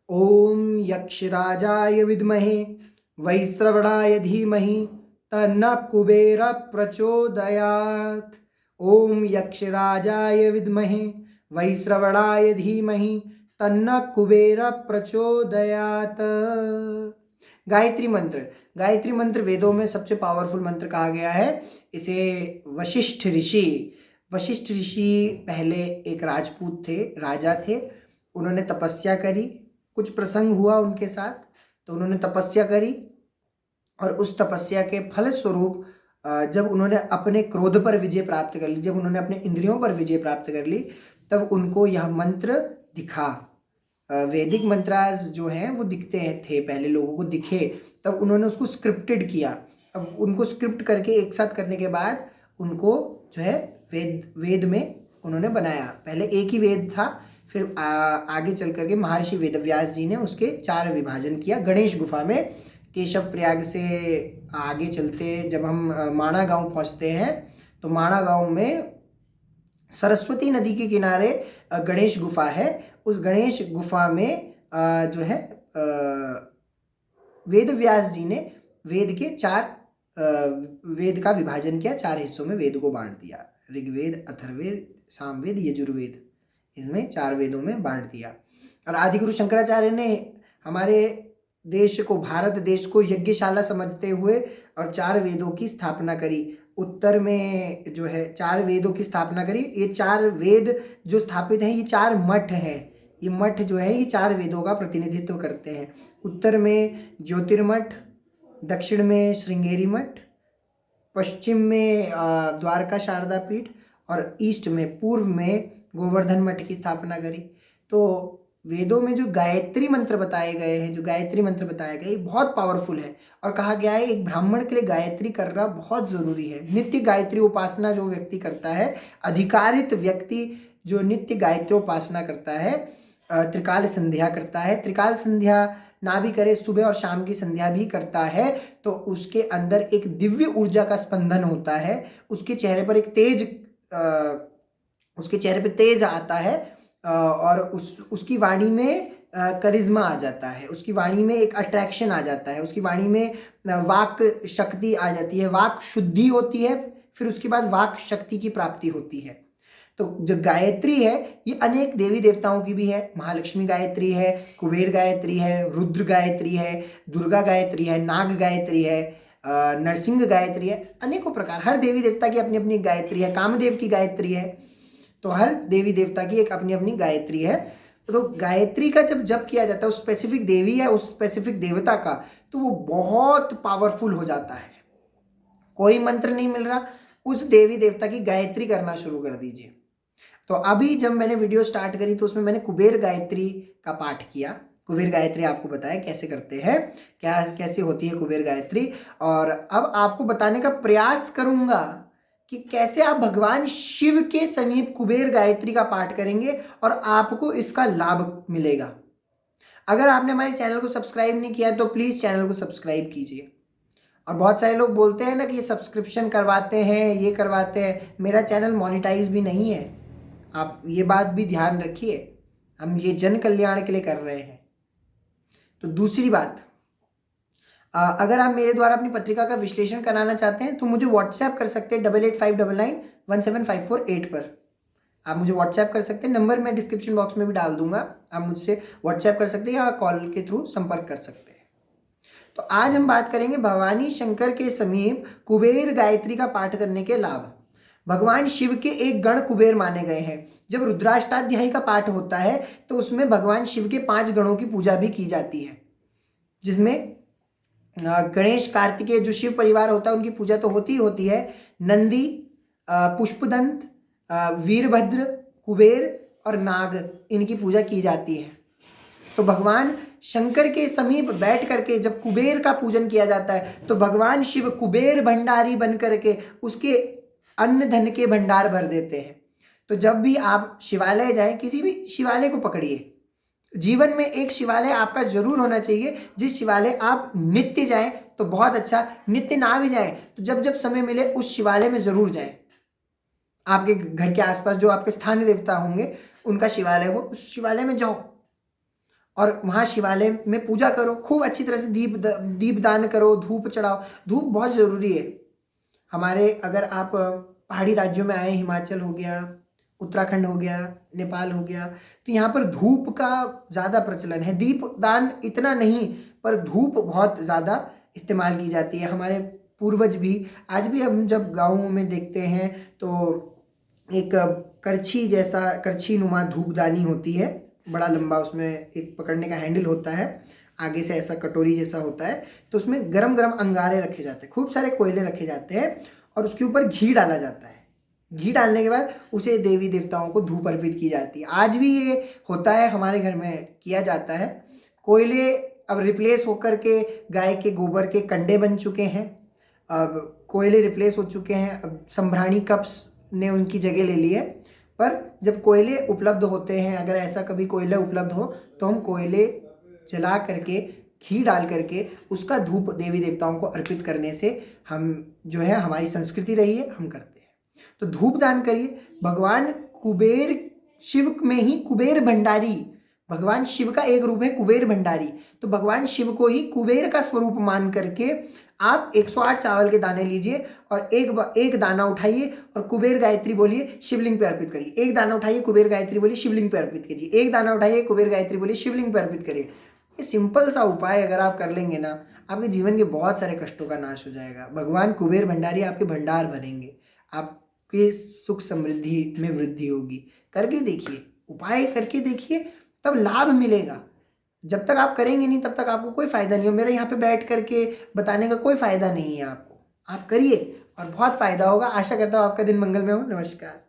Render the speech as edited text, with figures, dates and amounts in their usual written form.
ओम यक्षराजाय विद्महे वैश्रवणाय धीमहि तन्नः कुबेर प्रचोदयात्। ओम यक्षराजाय विद्महे वैश्रवणाय धीमहि तन्नः कुबेर प्रचोदयात्। गायत्री मंत्र वेदों में सबसे पावरफुल मंत्र कहा गया है। इसे वशिष्ठ ऋषि पहले एक राजपूत थे, राजा थे। उन्होंने तपस्या करी, कुछ प्रसंग हुआ उनके साथ, तो उन्होंने तपस्या करी और उस तपस्या के फल स्वरूप जब उन्होंने अपने क्रोध पर विजय प्राप्त कर ली, जब उन्होंने अपने इंद्रियों पर विजय प्राप्त कर ली, तब उनको यह मंत्र दिखा। वैदिक मंत्रास जो हैं वो दिखते हैं, थे पहले लोगों को दिखे, तब उन्होंने उसको स्क्रिप्टेड किया। अब उनको स्क्रिप्ट करके एक साथ करने के बाद उनको जो है वेद में उन्होंने बनाया। पहले एक ही वेद था, फिर आगे चल करके महर्षि वेदव्यास जी ने उसके 4 विभाजन किया। गणेश गुफा में केशव प्रयाग से आगे चलते जब हम माणा गांव पहुंचते हैं, तो माणा गांव में सरस्वती नदी के किनारे गणेश गुफा है। उस गणेश गुफा में जो है वेदव्यास जी ने वेद के 4 वेद का विभाजन किया, 4 हिस्सों में वेद को बांट दिया। ऋग्वेद, अथर्ववेद, सामवेद, यजुर्वेद, इसमें 4 वेदों में बांट दिया। और आदिगुरु शंकराचार्य ने हमारे देश को, भारत देश को यज्ञशाला समझते हुए और 4 वेदों की स्थापना करी। उत्तर में जो है 4 वेदों की स्थापना करी। ये 4 वेद जो स्थापित हैं, ये 4 मठ हैं। ये मठ जो है ये 4 वेदों का प्रतिनिधित्व करते हैं। उत्तर में ज्योतिर्मठ, दक्षिण में श्रृंगेरी मठ, पश्चिम में द्वारका शारदा पीठ और ईस्ट में, पूर्व में गोवर्धन मठ की स्थापना करी। तो वेदों में जो गायत्री मंत्र बताए गए हैं, जो गायत्री मंत्र बताए गए, बहुत पावरफुल है। और कहा गया है एक ब्राह्मण के लिए गायत्री करना बहुत ज़रूरी है। नित्य गायत्री उपासना जो व्यक्ति करता है, अधिकारित व्यक्ति जो नित्य गायत्री उपासना करता है, त्रिकाल संध्या करता है, त्रिकाल संध्या ना भी करे, सुबह और शाम की संध्या भी करता है, तो उसके अंदर एक दिव्य ऊर्जा का स्पंदन होता है। उसके चेहरे पर एक उसके चेहरे पर तेज आता है और उसकी वाणी में करिश्मा आ जाता है, उसकी वाणी में एक अट्रैक्शन आ जाता है, उसकी वाणी में वाक शक्ति आ जाती है, वाक शुद्धि होती है, फिर उसके बाद वाक शक्ति की प्राप्ति होती है। तो जो गायत्री है ये अनेक देवी देवताओं की भी है। महालक्ष्मी गायत्री है, कुबेर गायत्री है, रुद्र गायत्री है, दुर्गा गायत्री है, नाग गायत्री है, नरसिंह गायत्री है। अनेकों प्रकार, हर देवी देवता की अपनी अपनी गायत्री है। कामदेव की गायत्री है। तो हर देवी देवता की एक अपनी अपनी गायत्री है। तो गायत्री का जब जप किया जाता है उस स्पेसिफिक देवी या उस स्पेसिफिक देवता का, तो वो बहुत पावरफुल हो जाता है। कोई मंत्र नहीं मिल रहा, उस देवी देवता की गायत्री करना शुरू कर दीजिए। तो अभी जब मैंने वीडियो स्टार्ट करी तो उसमें मैंने कुबेर गायत्री का पाठ किया। कुबेर गायत्री आपको बताया कैसे करते हैं, क्या कैसे होती है कुबेर गायत्री। और अब आपको बताने का प्रयास करूंगा कि कैसे आप भगवान शिव के समीप कुबेर गायत्री का पाठ करेंगे और आपको इसका लाभ मिलेगा। अगर आपने हमारे चैनल को सब्सक्राइब नहीं किया तो प्लीज़ चैनल को सब्सक्राइब कीजिए। और बहुत सारे लोग बोलते हैं ना कि ये सब्सक्रिप्शन करवाते हैं, ये करवाते हैं। मेरा चैनल मोनेटाइज भी नहीं है, आप ये बात भी ध्यान रखिए। हम ये जन कल्याण के लिए कर रहे हैं। तो दूसरी बात, अगर आप मेरे द्वारा अपनी पत्रिका का विश्लेषण कराना चाहते हैं तो मुझे व्हाट्सएप कर सकते हैं 8859917548 पर। आप मुझे व्हाट्सएप कर सकते हैं, नंबर मैं डिस्क्रिप्शन बॉक्स में भी डाल दूंगा। आप मुझसे व्हाट्सएप कर सकते हैं या कॉल के थ्रू संपर्क कर सकते हैं। तो आज हम बात करेंगे भवानी शंकर के समीप कुबेर गायत्री का पाठ करने के लाभ। भगवान शिव के एक गण कुबेर माने गए हैं। जब रुद्राष्टाध्यायी का पाठ होता है तो उसमें भगवान शिव के 5 गणों की पूजा भी की जाती है, जिसमें गणेश, कार्तिकेय जो शिव परिवार होता है उनकी पूजा तो होती ही होती है। नंदी, पुष्पदंत, वीरभद्र, कुबेर और नाग, इनकी पूजा की जाती है। तो भगवान शंकर के समीप बैठ करके जब कुबेर का पूजन किया जाता है तो भगवान शिव कुबेर भंडारी बन करके उसके अन्न धन के भंडार भर देते हैं। तो जब भी आप शिवालय जाएं, किसी भी शिवालय को पकड़िए, जीवन में एक शिवालय आपका जरूर होना चाहिए जिस शिवालय आप नित्य जाएं तो बहुत अच्छा, नित्य ना भी जाएं तो जब जब समय मिले उस शिवालय में जरूर जाएं। आपके घर के आसपास जो आपके स्थानीय देवता होंगे उनका शिवालय हो, उस शिवालय में जाओ और वहाँ शिवालय में पूजा करो, खूब अच्छी तरह से दीपदान करो, धूप चढ़ाओ। धूप बहुत ज़रूरी है। हमारे अगर आप पहाड़ी राज्यों में आए, हिमाचल हो गया, उत्तराखंड हो गया, नेपाल हो गया, तो यहाँ पर धूप का ज़्यादा प्रचलन है। दीपदान इतना नहीं, पर धूप बहुत ज़्यादा इस्तेमाल की जाती है। हमारे पूर्वज भी, आज भी हम जब गाँवों में देखते हैं तो एक करछी जैसा, करछी नुमा धूपदानी होती है, बड़ा लंबा, उसमें एक पकड़ने का हैंडल होता है, आगे से ऐसा कटोरी जैसा होता है, तो उसमें गरम गरम अंगारे रखे जाते हैं, खूब सारे कोयले रखे जाते हैं और उसके ऊपर घी डाला जाता है। घी डालने के बाद उसे देवी देवताओं को धूप अर्पित की जाती है। आज भी ये होता है, हमारे घर में किया जाता है। कोयले अब रिप्लेस होकर के गाय के गोबर के कंडे बन चुके हैं, अब कोयले रिप्लेस हो चुके हैं, अब संभ्राणी कप्स ने उनकी जगह ले ली है। पर जब कोयले उपलब्ध होते हैं, अगर ऐसा कभी कोयला उपलब्ध हो, तो हम कोयले जला करके, घी डाल करके उसका धूप देवी देवताओं को अर्पित करने से हम जो है, हमारी संस्कृति रही है, हम करते हैं। तो धूप दान करिए। भगवान कुबेर, शिव में ही कुबेर भंडारी, भगवान शिव का एक रूप है कुबेर भंडारी, तो भगवान शिव को ही कुबेर का स्वरूप मान करके आप 108 चावल के दाने लीजिए और एक दाना उठाइए और कुबेर गायत्री बोलिए, शिवलिंग पे अर्पित करिए। एक दाना उठाइए, कुबेर गायत्री बोलिए, शिवलिंग पे अर्पित कीजिए। एक दाना उठाइए, कुबेर गायत्री बोलिए, शिवलिंग पे अर्पित करिए। ये सिंपल सा उपाय अगर आप कर लेंगे ना, आपके जीवन के बहुत सारे कष्टों का नाश हो जाएगा। भगवान कुबेर भंडारी आपके भंडार भरेंगे, आपके सुख समृद्धि में वृद्धि होगी। करके देखिए, उपाय करके देखिए, तब लाभ मिलेगा। जब तक आप करेंगे नहीं, तब तक आपको कोई फ़ायदा नहीं है। मेरे यहाँ पे बैठ करके बताने का कोई फ़ायदा नहीं है आपको। आप करिए और बहुत फ़ायदा होगा। आशा करता हूँ आपका दिन मंगलमय हो। नमस्कार।